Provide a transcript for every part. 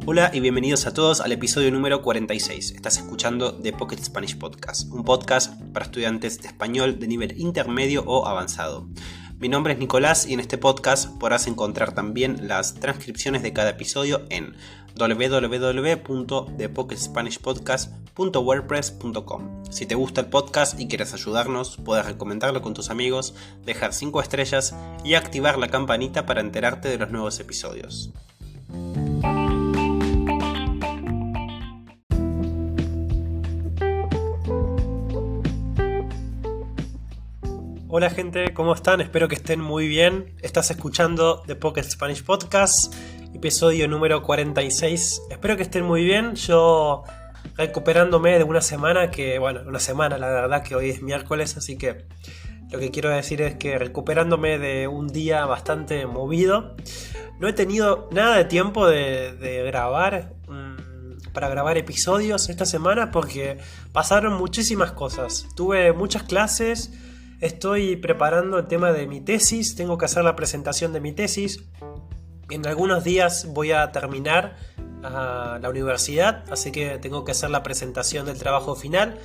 Hola y bienvenidos a todos al episodio número 46. Estás escuchando The Pocket Spanish Podcast, un podcast para estudiantes de español de nivel intermedio o avanzado. Mi nombre es Nicolás y en este podcast podrás encontrar también las transcripciones de cada episodio en www.thepocketspanishpodcast.wordpress.com. Si te gusta el podcast y quieres ayudarnos, puedes recomendarlo con tus amigos, dejar 5 estrellas y activar la campanita para enterarte de los nuevos episodios. Hola gente, ¿cómo están? Espero que estén muy bien. Estás escuchando The Pocket Spanish Podcast, episodio número 46. Espero que estén muy bien. Yo recuperándome de una semana la verdad que hoy es miércoles, así que lo que quiero decir es que recuperándome de un día bastante movido. No he tenido nada de tiempo de grabar para grabar episodios esta semana porque pasaron muchísimas cosas. Tuve muchas clases. Estoy preparando el tema de mi tesis, tengo que hacer la presentación de mi tesis. En algunos días voy a terminar la universidad, así que tengo que hacer la presentación del trabajo final.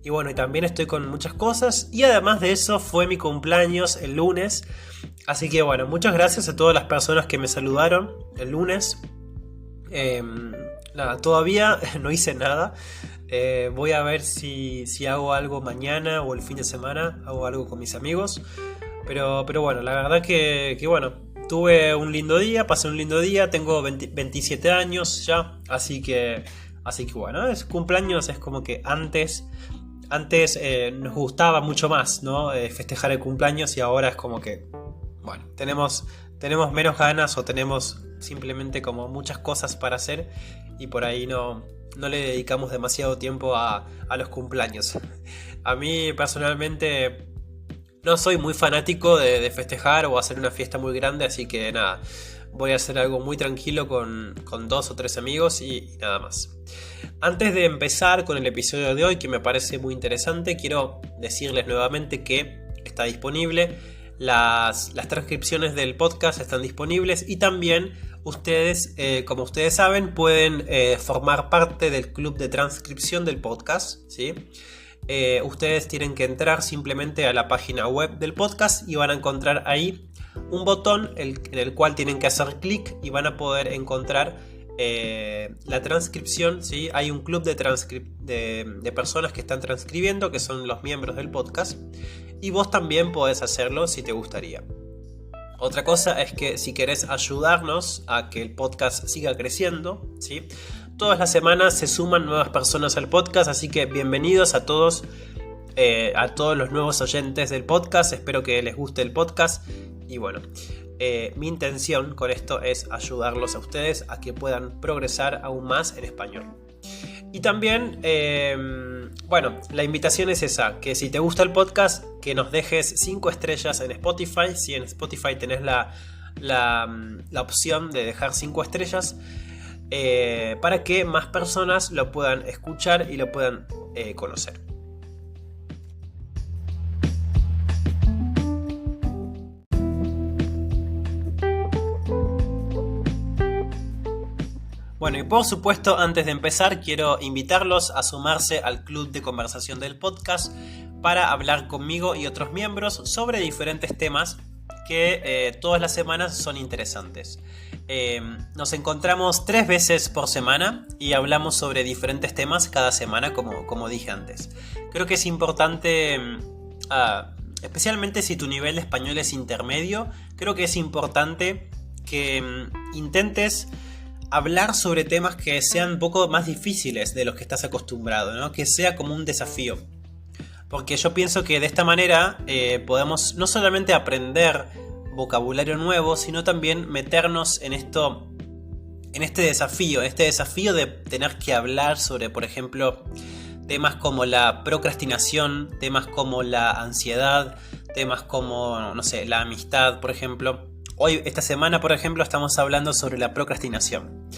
Y bueno, y también estoy con muchas cosas. Y además de eso, fue mi cumpleaños el lunes. Así que bueno, muchas gracias a todas las personas que me saludaron el lunes. Todavía no hice nada. Voy a ver si hago algo mañana o el fin de semana, hago algo con mis amigos. Pero bueno, la verdad que bueno, tuve un lindo día, pasé un lindo día, tengo 27 años ya, así que bueno, cumpleaños es como que antes nos gustaba mucho más, ¿no? Festejar el cumpleaños y ahora es como que, bueno, tenemos menos ganas o tenemos simplemente como muchas cosas para hacer y por ahí no le dedicamos demasiado tiempo a los cumpleaños. A mí personalmente no soy muy fanático de festejar o hacer una fiesta muy grande, así que nada, voy a hacer algo muy tranquilo con 2 o 3 amigos y nada más. Antes de empezar con el episodio de hoy, que me parece muy interesante, quiero decirles nuevamente que está disponible. Las transcripciones del podcast están disponibles y también ustedes, como ustedes saben, pueden formar parte del club de transcripción del podcast, ¿sí? Ustedes tienen que entrar simplemente a la página web del podcast y van a encontrar ahí un botón en el cual tienen que hacer clic y van a poder encontrar la transcripción, ¿sí? Hay un club de personas que están transcribiendo, que son los miembros del podcast, y vos también podés hacerlo si te gustaría. Otra cosa es que si querés ayudarnos a que el podcast siga creciendo, ¿sí? Todas las semanas se suman nuevas personas al podcast, así que bienvenidos a todos los nuevos oyentes del podcast. Espero que les guste el podcast y bueno, mi intención con esto es ayudarlos a ustedes a que puedan progresar aún más en español. Y también, la invitación es esa, que si te gusta el podcast, que nos dejes 5 estrellas en Spotify. Si en Spotify tenés la opción de dejar 5 estrellas, para que más personas lo puedan escuchar y lo puedan conocer. Bueno, y por supuesto, antes de empezar, quiero invitarlos a sumarse al club de conversación del podcast para hablar conmigo y otros miembros sobre diferentes temas que todas las semanas son interesantes. Nos encontramos 3 veces por semana y hablamos sobre diferentes temas cada semana, como dije antes. Creo que es importante, especialmente si tu nivel de español es intermedio, creo que es importante que intentes hablar sobre temas que sean un poco más difíciles de los que estás acostumbrado, ¿no? Que sea como un desafío. Porque yo pienso que de esta manera podemos no solamente aprender vocabulario nuevo, sino también meternos en este desafío de tener que hablar sobre, por ejemplo, temas como la procrastinación, temas como la ansiedad, temas como, no sé, la amistad, por ejemplo. Esta semana, por ejemplo, estamos hablando sobre la procrastinación.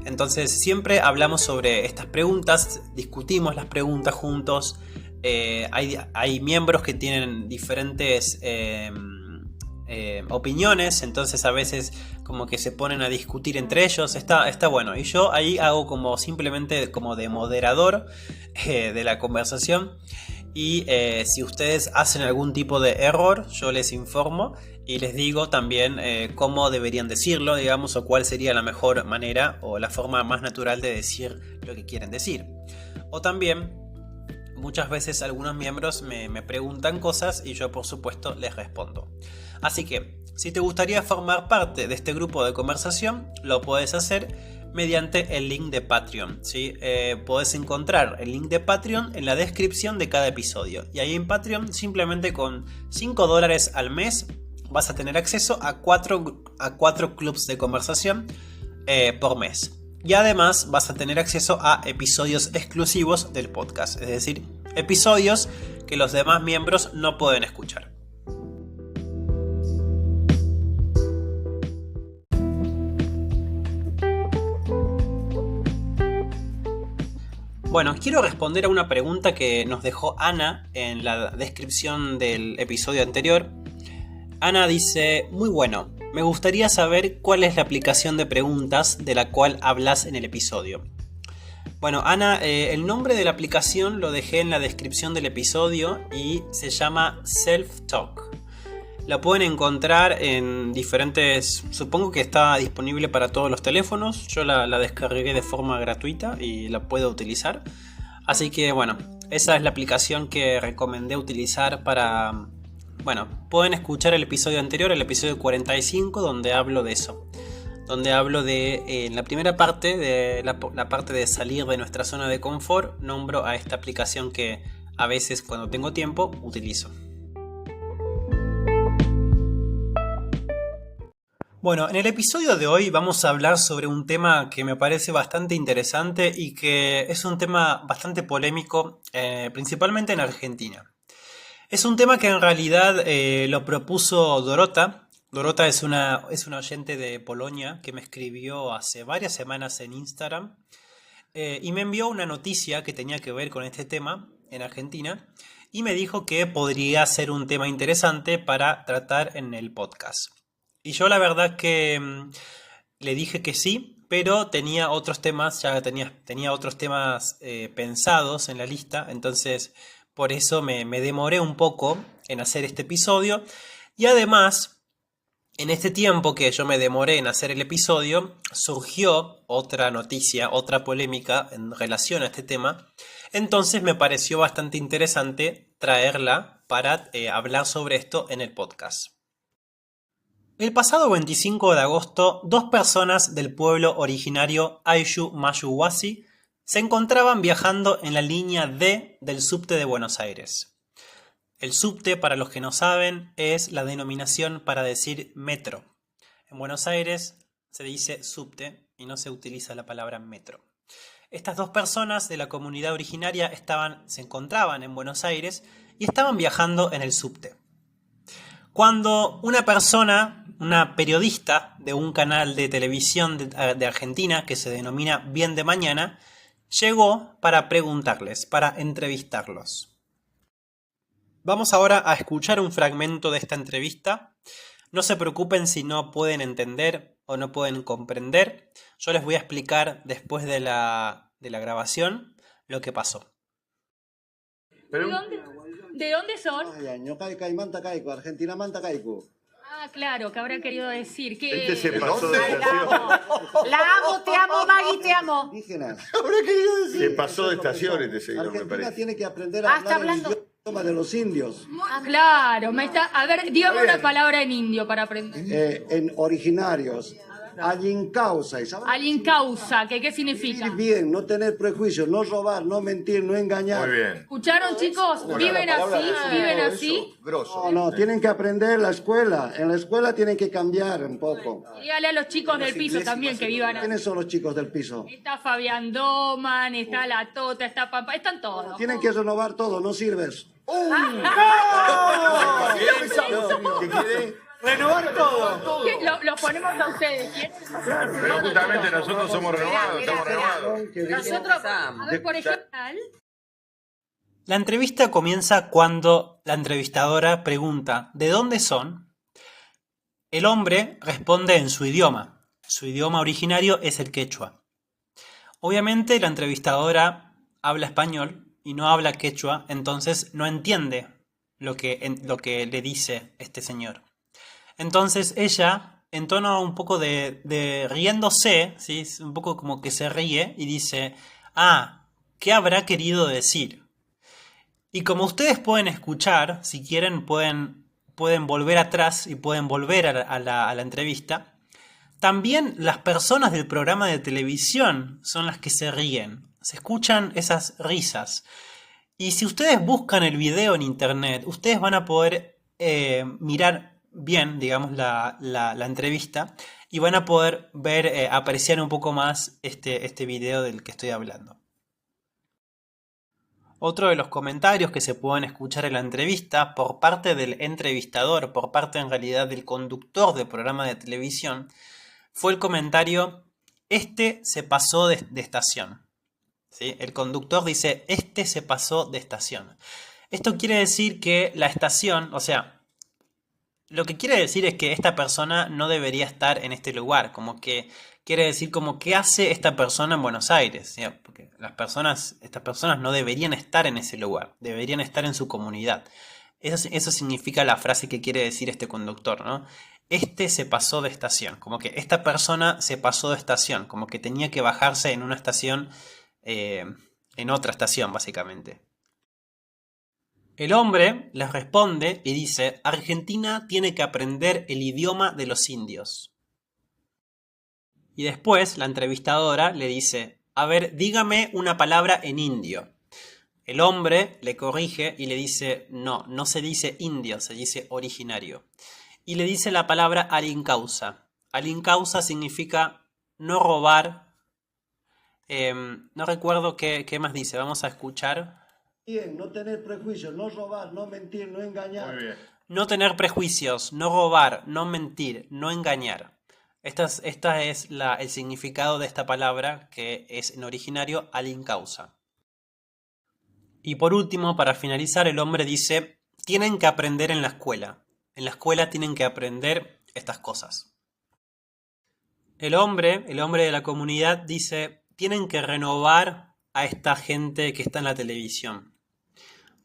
Entonces, siempre hablamos sobre estas preguntas, discutimos las preguntas juntos. Hay miembros que tienen diferentes opiniones, entonces a veces como que se ponen a discutir entre ellos, está bueno. Y yo ahí hago como simplemente como de moderador de la conversación. Y si ustedes hacen algún tipo de error, yo les informo y les digo también cómo deberían decirlo, digamos, o cuál sería la mejor manera o la forma más natural de decir lo que quieren decir. O también, muchas veces algunos miembros me preguntan cosas y yo por supuesto les respondo. Así que, si te gustaría formar parte de este grupo de conversación, lo puedes hacer mediante el link de Patreon, ¿sí? Podés encontrar el link de Patreon en la descripción de cada episodio. Y ahí en Patreon, simplemente con $5 al mes, vas a tener acceso a 4 clubs de conversación por mes. Y además vas a tener acceso a episodios exclusivos del podcast. Es decir, episodios que los demás miembros no pueden escuchar. Bueno, quiero responder a una pregunta que nos dejó Ana en la descripción del episodio anterior. Ana dice, muy bueno, me gustaría saber cuál es la aplicación de preguntas de la cual hablas en el episodio. Bueno, Ana, el nombre de la aplicación lo dejé en la descripción del episodio y se llama Self-Talk. La pueden encontrar en diferentes... Supongo que está disponible para todos los teléfonos. Yo la descargué de forma gratuita y la puedo utilizar. Así que bueno, esa es la aplicación que recomendé utilizar para... Bueno, pueden escuchar el episodio anterior, el episodio 45, donde hablo de eso. Donde hablo de... en la primera parte, de la parte de salir de nuestra zona de confort, nombro a esta aplicación que a veces cuando tengo tiempo utilizo. Bueno, en el episodio de hoy vamos a hablar sobre un tema que me parece bastante interesante y que es un tema bastante polémico, principalmente en Argentina. Es un tema que en realidad lo propuso Dorota. Dorota es una oyente de Polonia que me escribió hace varias semanas en Instagram y me envió una noticia que tenía que ver con este tema en Argentina y me dijo que podría ser un tema interesante para tratar en el podcast. Y yo la verdad que le dije que sí, pero tenía otros temas, ya tenía otros temas pensados en la lista, entonces por eso me demoré un poco en hacer este episodio. Y además, en este tiempo que yo me demoré en hacer el episodio, surgió otra noticia, otra polémica en relación a este tema. Entonces me pareció bastante interesante traerla para hablar sobre esto en el podcast. El pasado 25 de agosto, 2 personas del pueblo originario Ayshu Mayuwasi se encontraban viajando en la línea D del subte de Buenos Aires. El subte, para los que no saben, es la denominación para decir metro. En Buenos Aires se dice subte y no se utiliza la palabra metro. Estas 2 personas de la comunidad originaria se encontraban en Buenos Aires y estaban viajando en el subte. Cuando una periodista de un canal de televisión de Argentina que se denomina Bien de Mañana, llegó para preguntarles, para entrevistarlos. Vamos ahora a escuchar un fragmento de esta entrevista. No se preocupen si no pueden entender o no pueden comprender. Yo les voy a explicar después de la grabación lo que pasó. ¿De dónde son? Argentina Mantacaico. Ah, claro, que habrá querido decir que... Este se pasó de estación. La amo, te amo, Maggie, te amo. Indígenas. Habrá querido decir. Se pasó de estación este señor, me Argentina parece. tiene que aprender a está hablar el hablando. idioma de los indios. Ah, claro, a ver, dígame una palabra en indio para aprender. En originarios. Alincausa. Alincausa, ¿qué significa? Vivir bien, no tener prejuicios, no robar, no mentir, no engañar. Muy bien. ¿Escucharon, chicos? ¿Viven así? Grosso. No, tienen que aprender en la escuela. En la escuela tienen que cambiar un poco. Dígale a los chicos del piso también que vivan así. ¿Quiénes son los chicos del piso? Está Fabián Doman, está La Tota, está Pampa, están todos. Tienen que renovar todo, no sirves. ¿Qué quiere? Renovar todo. Los ponemos a ustedes. Pero justamente nosotros somos renovados, estamos renovados. Nosotros, a ver, por ejemplo... La entrevista comienza cuando la entrevistadora pregunta ¿de dónde son? El hombre responde en su idioma. Su idioma originario es el quechua. Obviamente la entrevistadora habla español y no habla quechua, entonces no entiende lo que le dice este señor. Entonces ella, en tono un poco de riéndose, ¿sí? Un poco como que se ríe y dice, ¿qué habrá querido decir? Y como ustedes pueden escuchar, si quieren pueden volver atrás y pueden volver a la entrevista. También las personas del programa de televisión son las que se ríen. Se escuchan esas risas. Y si ustedes buscan el video en internet, ustedes van a poder mirar bien, digamos, la entrevista y van a poder ver, apreciar un poco más este video del que estoy hablando. Otro de los comentarios que se pueden escuchar en la entrevista por parte del entrevistador, por parte en realidad del conductor del programa de televisión, fue el comentario, se pasó de estación. ¿Sí? El conductor dice, se pasó de estación. Esto quiere decir que la estación, o sea, lo que quiere decir es que esta persona no debería estar en este lugar, como que quiere decir como qué hace esta persona en Buenos Aires, ¿sí? Porque estas personas no deberían estar en ese lugar, deberían estar en su comunidad. Eso significa la frase que quiere decir este conductor, ¿no? Se pasó de estación, como que esta persona se pasó de estación, como que tenía que bajarse en una estación, en otra estación básicamente. El hombre les responde y dice, Argentina tiene que aprender el idioma de los indios. Y después la entrevistadora le dice, a ver, dígame una palabra en indio. El hombre le corrige y le dice, no se dice indio, se dice originario. Y le dice la palabra alincausa. Alincausa significa no robar. No recuerdo qué más dice, vamos a escuchar. Bien, no tener prejuicios, no robar, no mentir, no engañar. Muy bien. No tener prejuicios, no robar, no mentir, no engañar. Esta es el significado de esta palabra que es en originario alincausa. Y por último, para finalizar, el hombre dice, tienen que aprender en la escuela. En la escuela tienen que aprender estas cosas. El hombre de la comunidad dice, tienen que renovar a esta gente que está en la televisión.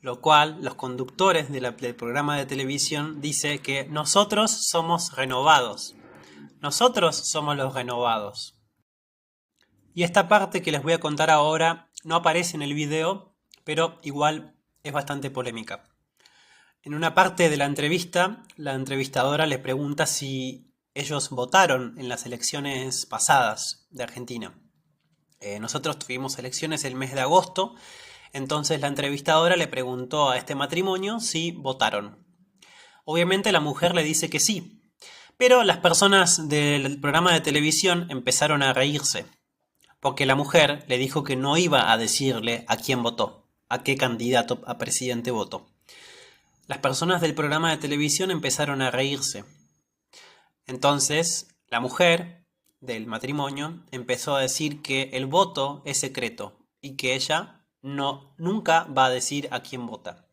Lo cual, los conductores del programa de televisión dicen que nosotros somos renovados. Nosotros somos los renovados. Y esta parte que les voy a contar ahora no aparece en el video, pero igual es bastante polémica. En una parte de la entrevista, la entrevistadora le pregunta si ellos votaron en las elecciones pasadas de Argentina. Nosotros tuvimos elecciones el mes de agosto, entonces la entrevistadora le preguntó a este matrimonio si votaron. Obviamente la mujer le dice que sí, pero las personas del programa de televisión empezaron a reírse, porque la mujer le dijo que no iba a decirle a quién votó, a qué candidato a presidente votó. Las personas del programa de televisión empezaron a reírse. Entonces, la mujer del matrimonio empezó a decir que el voto es secreto y que ella nunca va a decir a quién vota.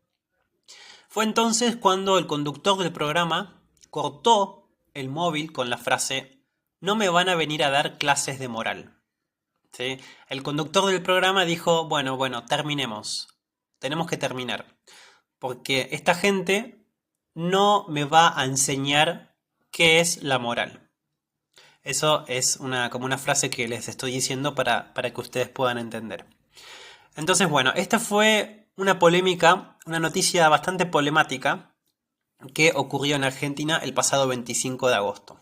Fue entonces cuando el conductor del programa cortó el móvil con la frase no me van a venir a dar clases de moral. ¿Sí? El conductor del programa dijo bueno, terminemos. Tenemos que terminar. Porque esta gente no me va a enseñar qué es la moral. Eso es como una frase que les estoy diciendo para que ustedes puedan entender. Entonces, bueno, esta fue una polémica, una noticia bastante problemática que ocurrió en Argentina el pasado 25 de agosto.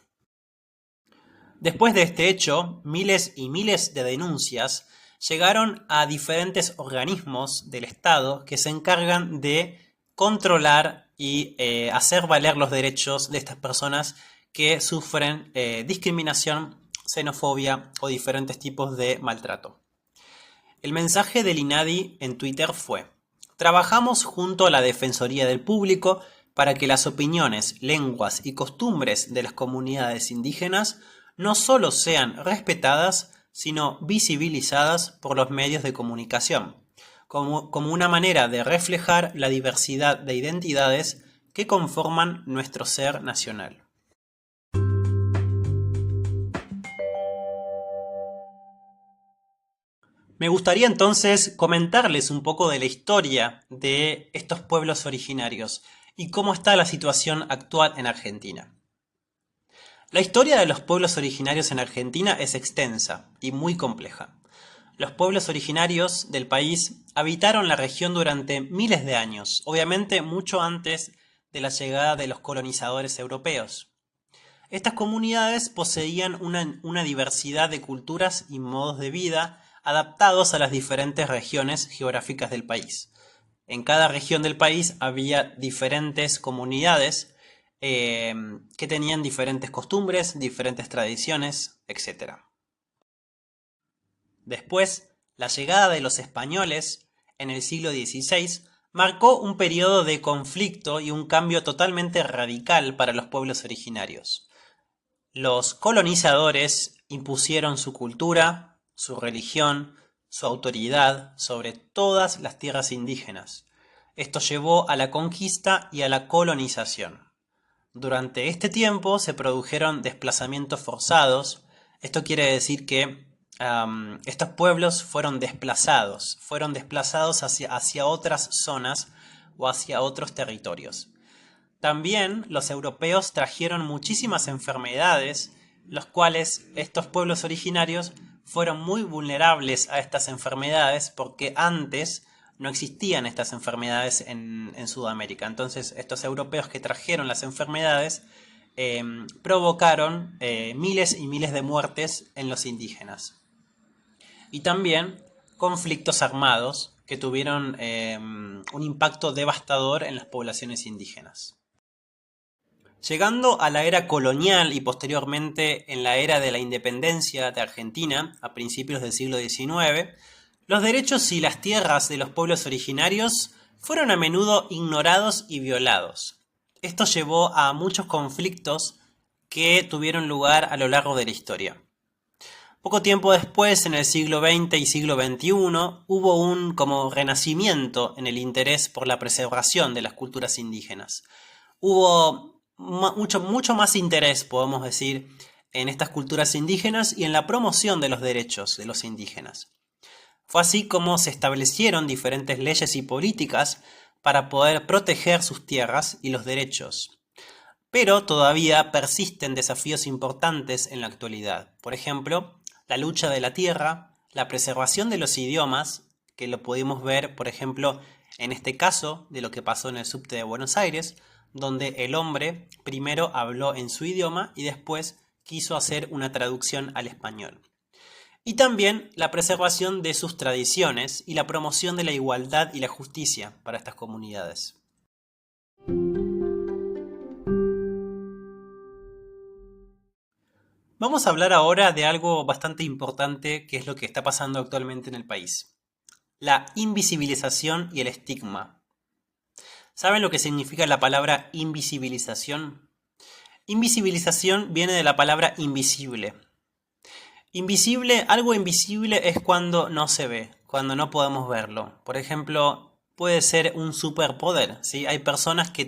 Después de este hecho, miles y miles de denuncias llegaron a diferentes organismos del Estado que se encargan de controlar y hacer valer los derechos de estas personas que sufren discriminación, xenofobia o diferentes tipos de maltrato. El mensaje del INADI en Twitter fue: trabajamos junto a la Defensoría del Público para que las opiniones, lenguas y costumbres de las comunidades indígenas no solo sean respetadas, sino visibilizadas por los medios de comunicación, como una manera de reflejar la diversidad de identidades que conforman nuestro ser nacional. Me gustaría entonces comentarles un poco de la historia de estos pueblos originarios y cómo está la situación actual en Argentina. La historia de los pueblos originarios en Argentina es extensa y muy compleja. Los pueblos originarios del país habitaron la región durante miles de años, obviamente mucho antes de la llegada de los colonizadores europeos. Estas comunidades poseían una diversidad de culturas y modos de vida adaptados a las diferentes regiones geográficas del país. En cada región del país había diferentes comunidades que tenían diferentes costumbres, diferentes tradiciones, etc. Después, la llegada de los españoles en el siglo XVI marcó un periodo de conflicto y un cambio totalmente radical para los pueblos originarios. Los colonizadores impusieron su cultura, su religión, su autoridad sobre todas las tierras indígenas. Esto llevó a la conquista y a la colonización. Durante este tiempo se produjeron desplazamientos forzados. Esto quiere decir que estos pueblos fueron desplazados hacia otras zonas o hacia otros territorios. También los europeos trajeron muchísimas enfermedades, los cuales estos pueblos originarios fueron muy vulnerables a estas enfermedades porque antes no existían estas enfermedades en Sudamérica. Entonces estos europeos que trajeron las enfermedades provocaron miles y miles de muertes en los indígenas. Y también conflictos armados que tuvieron un impacto devastador en las poblaciones indígenas. Llegando a la era colonial y posteriormente en la era de la independencia de Argentina, a principios del siglo XIX, los derechos y las tierras de los pueblos originarios fueron a menudo ignorados y violados. Esto llevó a muchos conflictos que tuvieron lugar a lo largo de la historia. Poco tiempo después, en el siglo XX y siglo XXI, hubo un como renacimiento en el interés por la preservación de las culturas indígenas. Hubo mucho más interés, podemos decir, en estas culturas indígenas y en la promoción de los derechos de los indígenas. Fue así como se establecieron diferentes leyes y políticas para poder proteger sus tierras y los derechos. Pero todavía persisten desafíos importantes en la actualidad. Por ejemplo, la lucha de la tierra, la preservación de los idiomas, que lo pudimos ver, por ejemplo, en este caso de lo que pasó en el subte de Buenos Aires, donde el hombre primero habló en su idioma y después quiso hacer una traducción al español. Y también la preservación de sus tradiciones y la promoción de la igualdad y la justicia para estas comunidades. Vamos a hablar ahora de algo bastante importante que es lo que está pasando actualmente en el país. La invisibilización y el estigma. ¿Saben lo que significa la palabra invisibilización? Invisibilización viene de la palabra invisible. Algo invisible es cuando no se ve, cuando no podemos verlo. Por ejemplo, puede ser un superpoder, ¿sí? Hay personas que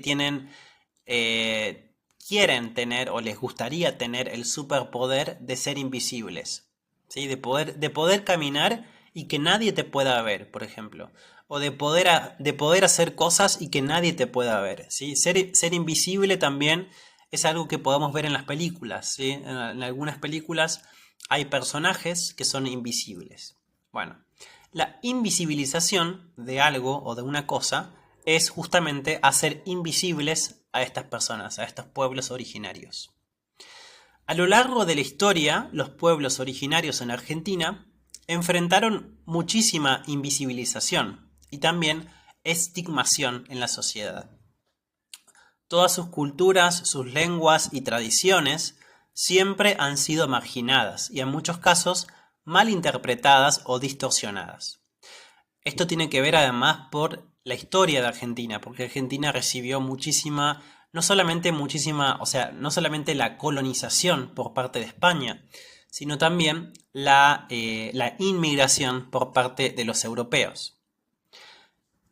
quieren tener o les gustaría tener el superpoder de ser invisibles, ¿sí? De poder caminar y que nadie te pueda ver, por ejemplo. O de poder hacer cosas y que nadie te pueda ver, ¿sí? Ser invisible también es algo que podemos ver en las películas, ¿sí? En algunas películas hay personajes que son invisibles. Bueno, la invisibilización de algo o de una cosa es justamente hacer invisibles a estas personas, a estos pueblos originarios. A lo largo de la historia, los pueblos originarios en Argentina enfrentaron muchísima invisibilización y también estigmación en la sociedad. Todas sus culturas, sus lenguas y tradiciones siempre han sido marginadas y en muchos casos mal interpretadas o distorsionadas. Esto tiene que ver además por la historia de Argentina, porque Argentina recibió no solamente la colonización por parte de España, sino también la inmigración por parte de los europeos.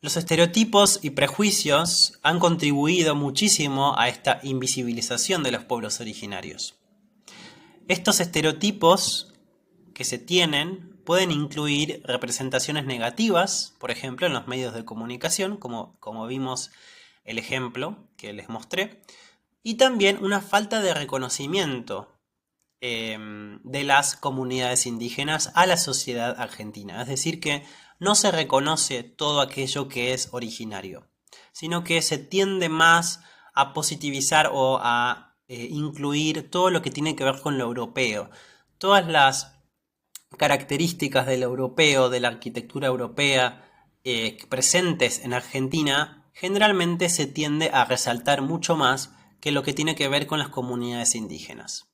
Los estereotipos y prejuicios han contribuido muchísimo a esta invisibilización de los pueblos originarios. Estos estereotipos que se tienen pueden incluir representaciones negativas, por ejemplo, en los medios de comunicación, como vimos el ejemplo que les mostré, y también una falta de reconocimiento de las comunidades indígenas a la sociedad argentina. Es decir, que no se reconoce todo aquello que es originario, sino que se tiende más a positivizar o a incluir todo lo que tiene que ver con lo europeo. Todas las características del europeo, de la arquitectura europea presentes en Argentina, generalmente se tiende a resaltar mucho más que lo que tiene que ver con las comunidades indígenas.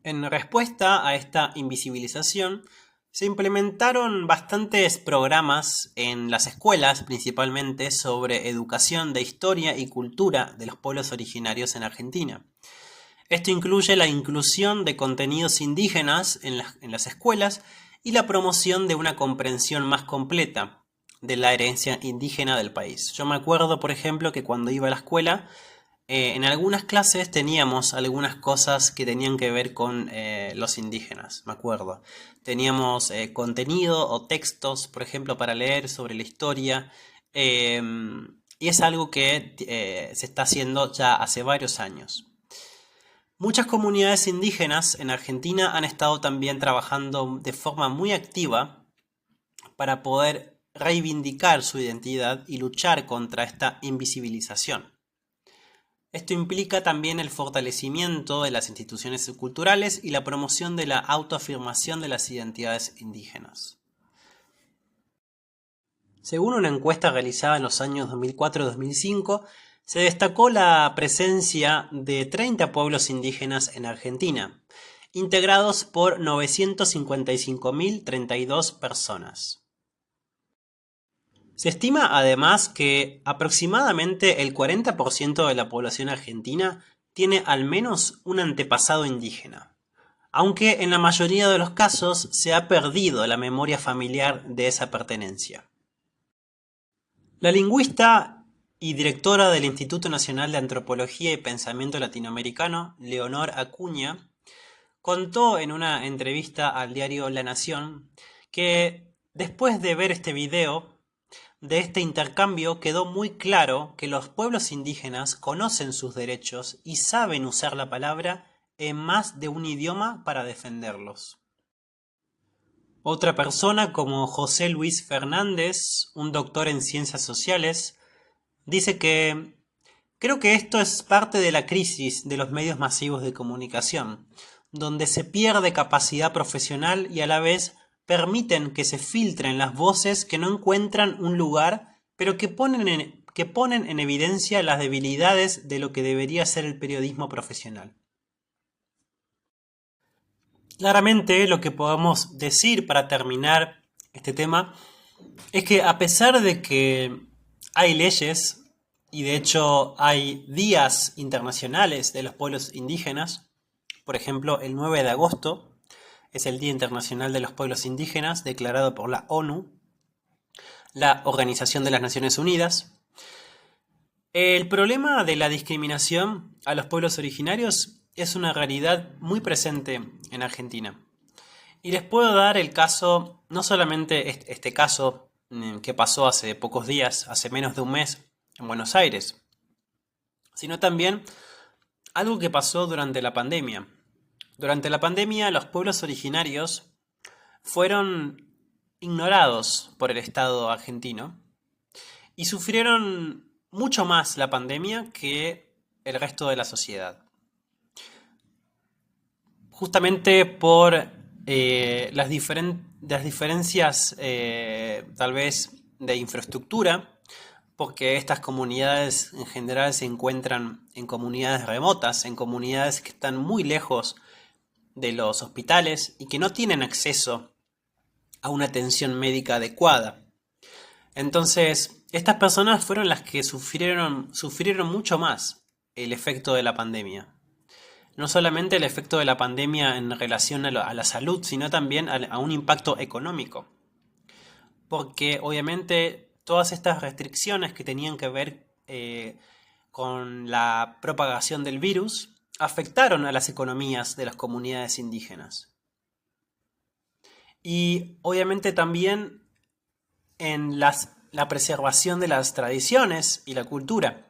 En respuesta a esta invisibilización, se implementaron bastantes programas en las escuelas, principalmente sobre educación de historia y cultura de los pueblos originarios en Argentina. Esto incluye la inclusión de contenidos indígenas en las escuelas y la promoción de una comprensión más completa de la herencia indígena del país. Yo me acuerdo, por ejemplo, que cuando iba a la escuela, en algunas clases teníamos algunas cosas que tenían que ver con los indígenas, me acuerdo. Teníamos contenido o textos, por ejemplo, para leer sobre la historia, y es algo que se está haciendo ya hace varios años. Muchas comunidades indígenas en Argentina han estado también trabajando de forma muy activa para poder reivindicar su identidad y luchar contra esta invisibilización. Esto implica también el fortalecimiento de las instituciones culturales y la promoción de la autoafirmación de las identidades indígenas. Según una encuesta realizada en los años 2004-2005, se destacó la presencia de 30 pueblos indígenas en Argentina, integrados por 955.032 personas. Se estima además que aproximadamente el 40% de la población argentina tiene al menos un antepasado indígena, aunque en la mayoría de los casos se ha perdido la memoria familiar de esa pertenencia. La lingüista y directora del Instituto Nacional de Antropología y Pensamiento Latinoamericano, Leonor Acuña, contó en una entrevista al diario La Nación que después de ver este video, de este intercambio quedó muy claro que los pueblos indígenas conocen sus derechos y saben usar la palabra en más de un idioma para defenderlos. Otra persona como José Luis Fernández, un doctor en ciencias sociales, dice que creo que esto es parte de la crisis de los medios masivos de comunicación, donde se pierde capacidad profesional y a la vez permiten que se filtren las voces que no encuentran un lugar, pero que ponen en evidencia las debilidades de lo que debería ser el periodismo profesional. Claramente, lo que podemos decir para terminar este tema es que a pesar de que hay leyes y de hecho hay días internacionales de los pueblos indígenas, por ejemplo, el 9 de agosto, es el Día Internacional de los Pueblos Indígenas, declarado por la ONU, la Organización de las Naciones Unidas. El problema de la discriminación a los pueblos originarios es una realidad muy presente en Argentina. Y les puedo dar el caso, no solamente este caso que pasó hace pocos días, hace menos de un mes, en Buenos Aires, sino también algo que pasó durante la pandemia. Durante la pandemia, los pueblos originarios fueron ignorados por el Estado argentino y sufrieron mucho más la pandemia que el resto de la sociedad. Justamente por las diferencias tal vez de infraestructura, porque estas comunidades en general se encuentran en comunidades remotas, en comunidades que están muy lejos de los hospitales y que no tienen acceso a una atención médica adecuada. Entonces, estas personas fueron las que sufrieron mucho más el efecto de la pandemia. No solamente el efecto de la pandemia en relación a la salud, sino también a un impacto económico. Porque obviamente todas estas restricciones que tenían que ver con la propagación del virus afectaron a las economías de las comunidades indígenas. Y obviamente también en la preservación de las tradiciones y la cultura,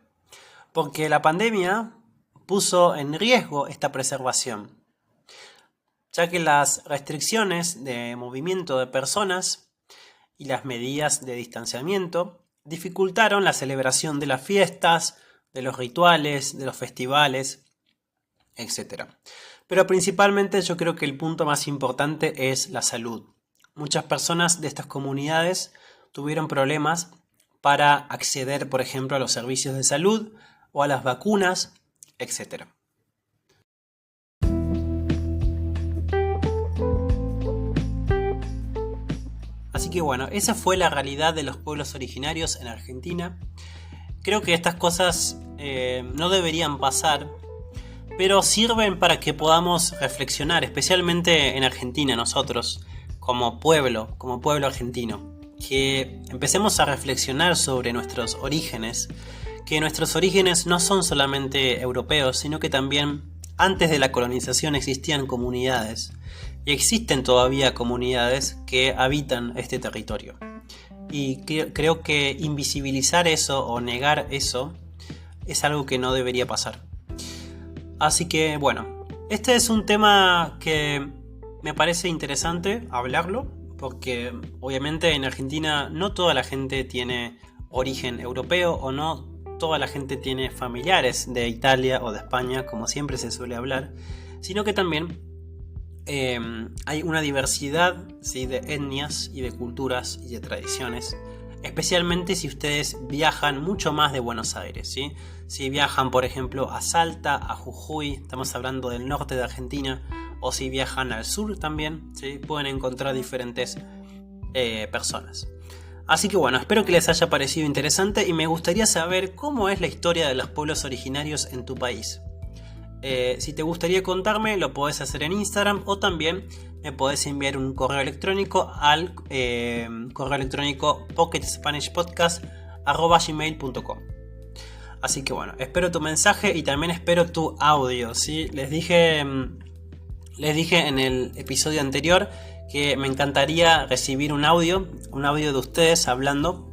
porque la pandemia puso en riesgo esta preservación, ya que las restricciones de movimiento de personas y las medidas de distanciamiento dificultaron la celebración de las fiestas, de los rituales, de los festivales, etc. Pero principalmente yo creo que el punto más importante es la salud. Muchas personas de estas comunidades tuvieron problemas para acceder, por ejemplo, a los servicios de salud o a las vacunas, etc. Así que bueno, esa fue la realidad de los pueblos originarios en Argentina. Creo que estas cosas no deberían pasar, pero sirven para que podamos reflexionar, especialmente en Argentina, nosotros, como pueblo argentino, que empecemos a reflexionar sobre nuestros orígenes, que nuestros orígenes no son solamente europeos, sino que también antes de la colonización existían comunidades, y existen todavía comunidades que habitan este territorio. Y creo que invisibilizar eso o negar eso es algo que no debería pasar. Así que bueno, este es un tema que me parece interesante hablarlo, porque obviamente en Argentina no toda la gente tiene origen europeo o no toda la gente tiene familiares de Italia o de España, como siempre se suele hablar, sino que también hay una diversidad, ¿sí?, de etnias y de culturas y de tradiciones, especialmente si ustedes viajan mucho más de Buenos Aires, ¿sí? Si viajan, por ejemplo, a Salta, a Jujuy, estamos hablando del norte de Argentina, o si viajan al sur también, ¿sí?, pueden encontrar diferentes personas. Así que bueno, espero que les haya parecido interesante y me gustaría saber cómo es la historia de los pueblos originarios en tu país. Si te gustaría contarme, lo podés hacer en Instagram o también me podés enviar un correo electrónico al correo electrónico pocketspanishpodcast@gmail.com. Así que bueno, espero tu mensaje y también espero tu audio, ¿sí? Les dije en el episodio anterior que me encantaría recibir un audio de ustedes hablando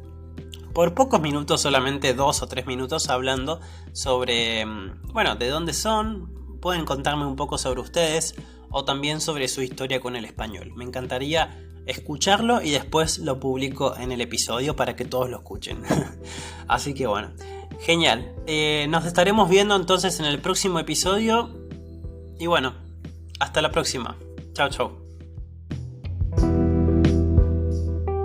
por pocos minutos, solamente 2 o 3 minutos, hablando sobre, bueno, de dónde son. Pueden contarme un poco sobre ustedes o también sobre su historia con el español. Me encantaría escucharlo y después lo publico en el episodio para que todos lo escuchen. Así que bueno, genial. Nos estaremos viendo entonces en el próximo episodio y bueno, hasta la próxima. Chao, chao.